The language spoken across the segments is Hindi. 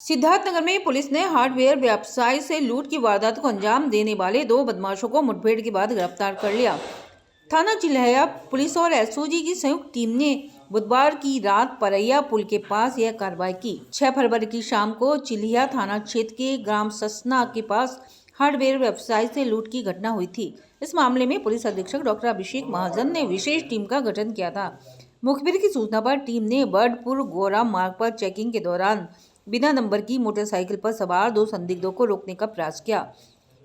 सिद्धार्थनगर में पुलिस ने हार्डवेयर व्यवसाय से लूट की वारदात को अंजाम देने वाले 2 बदमाशों को मुठभेड़ के बाद गिरफ्तार कर लिया। थाना चिल्हिया पुलिस और एसओजी की संयुक्त टीम ने बुधवार की रात परैया पुल के पास यह कार्रवाई की। 6 फरवरी की शाम को चिल्हिया थाना क्षेत्र के ग्राम ससना के पास हार्डवेयर व्यवसाय से लूट की घटना हुई थी। इस मामले में पुलिस अधीक्षक डॉक्टर अभिषेक महाजन ने विशेष टीम का गठन किया था। मुखबिर की सूचना पर टीम ने बर्डपुर गोरा मार्ग पर चेकिंग के दौरान बिना नंबर की मोटरसाइकिल पर सवार 2 संदिग्धों को रोकने का प्रयास किया।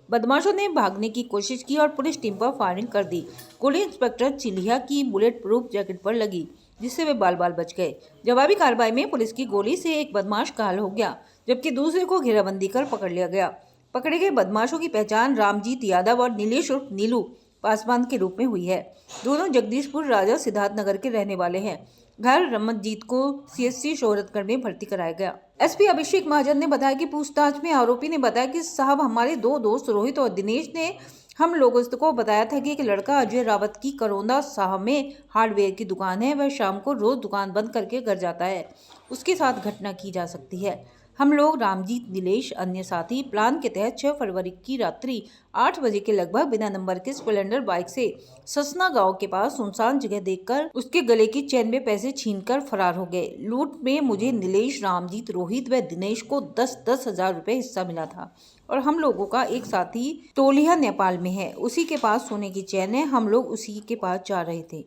बदमाशों ने भागने की कोशिश की और पुलिस टीम पर फायरिंग कर दी। गोली इंस्पेक्टर चिल्हिया की बुलेट प्रूफ जैकेट पर लगी, जिससे वे बाल बाल बच गए। जवाबी कार्रवाई में पुलिस की गोली से एक बदमाश घायल हो गया, जबकि दूसरे को घेराबंदी कर पकड़ लिया गया। पकड़े गए बदमाशों की पहचान रामजीत यादव और नीलेश उर्फ नीलू पासवान के रूप में हुई है। दोनों जगदीशपुर राजा सिद्धार्थनगर के रहने वाले हैं। घायल रमनजीत को सीएचसी शोहरतगढ़ में भर्ती कराया गया। एसपी अभिषेक महाजन ने बताया कि पूछताछ में आरोपी ने बताया कि साहब, हमारे 2 दोस्त रोहित और दिनेश ने हम लोगों को बताया था कि एक लड़का अजय रावत की करोंदा साहब में हार्डवेयर की दुकान है। वह शाम को रोज दुकान बंद करके घर जाता है। उसके साथ घटना की जा सकती है। हम लोग रामजीत, नीलेश, अन्य साथी प्लान के तहत 6 फरवरी की रात्रि 8 बजे के लगभग बिना नंबर के स्प्लेंडर बाइक से ससना गांव के पास सुनसान जगह देखकर उसके गले की चेन में पैसे छीनकर फरार हो गए। लूट में मुझे नीलेश, रामजीत, रोहित व दिनेश को 10-10 हजार रुपए हिस्सा मिला था और हम लोगों का एक साथी टोलिया नेपाल में है। उसी के पास सोने की चेन है। हम लोग उसी के पास जा रहे थे।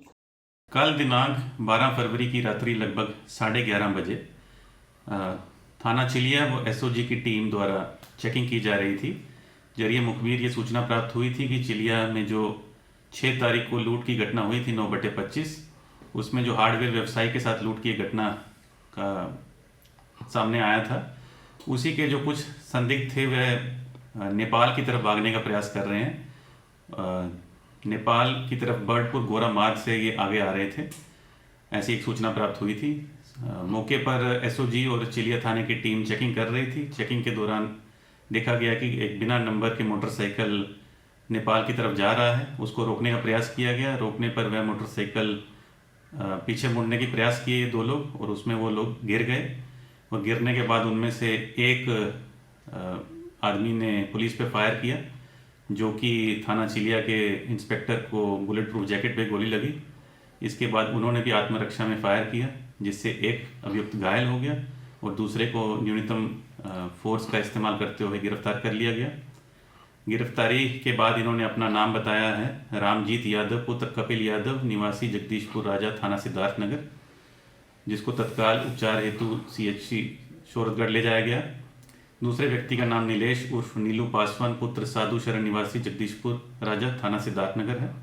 कल दिनांक 12 फरवरी की रात्रि लगभग 11:30 बजे थाना चिल्हिया व एसओजी की टीम द्वारा चेकिंग की जा रही थी। जरिए मुखबिर ये सूचना प्राप्त हुई थी कि चिल्हिया में जो 6 तारीख को लूट की घटना हुई थी 9/25, उसमें जो हार्डवेयर व्यवसायी के साथ लूट की घटना का सामने आया था, उसी के जो कुछ संदिग्ध थे वह नेपाल की तरफ भागने का प्रयास कर रहे हैं। नेपाल की तरफ बर्डपुर गोरा मार्ग से ये आगे आ रहे थे, ऐसी एक सूचना प्राप्त हुई थी। मौके पर एसओजी और चिल्हिया थाने की टीम चेकिंग कर रही थी। चेकिंग के दौरान देखा गया कि एक बिना नंबर की मोटरसाइकिल नेपाल की तरफ जा रहा है। उसको रोकने का प्रयास किया गया। रोकने पर वह मोटरसाइकिल पीछे मुड़ने की प्रयास किए 2 लोग और उसमें वो लोग गिर गए और गिरने के बाद उनमें से एक आदमी ने पुलिस पे फायर किया, जो कि थाना चिल्हिया के इंस्पेक्टर को बुलेट प्रूफ जैकेट पे गोली लगी। इसके बाद उन्होंने भी आत्मरक्षा में फायर किया, जिससे एक अभियुक्त घायल हो गया और दूसरे को न्यूनतम फोर्स का इस्तेमाल करते हुए गिरफ्तार कर लिया गया। गिरफ्तारी के बाद इन्होंने अपना नाम बताया है रामजीत यादव पुत्र कपिल यादव, निवासी जगदीशपुर राजा, थाना सिद्धार्थनगर, जिसको तत्काल उपचार हेतु सीएचसी शोहरतगढ़ ले जाया गया। दूसरे व्यक्ति का नाम नीलेश उर्फ नीलू पासवान पुत्र साधु शरण, निवासी जगदीशपुर राजा, थाना सिद्धार्थनगर है।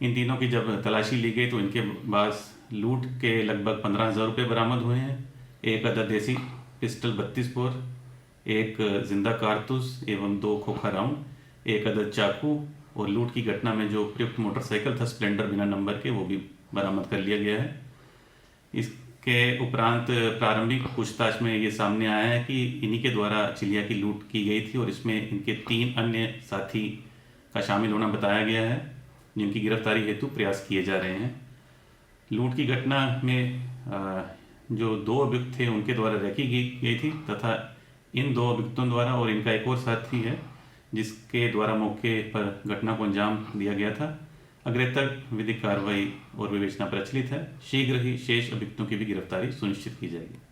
इन तीनों की जब तलाशी ली गई तो इनके पास लूट के लगभग 15,000 रुपये बरामद हुए हैं। एक अदद देसी पिस्टल 32 बोर, एक जिंदा कारतूस एवं 2 खोखा राउंड, एक अदद चाकू और लूट की घटना में जो प्रयुक्त मोटरसाइकिल था स्प्लेंडर बिना नंबर के, वो भी बरामद कर लिया गया है। इसके उपरांत प्रारंभिक पूछताछ में ये सामने आया है कि इन्हीं के द्वारा चिल्हिया की लूट की गई थी और इसमें इनके 3 अन्य साथी का शामिल होना बताया गया है, जिनकी गिरफ्तारी हेतु प्रयास किए जा रहे हैं। लूट की घटना में जो 2 अभियुक्त थे उनके द्वारा रैकी गई थी तथा इन 2 अभियुक्तों द्वारा और इनका एक और साथी है जिसके द्वारा मौके पर घटना को अंजाम दिया गया था। अग्रेतर विधिक कार्रवाई और विवेचना प्रचलित है। शीघ्र ही शेष अभियुक्तों की भी गिरफ्तारी सुनिश्चित की जाएगी।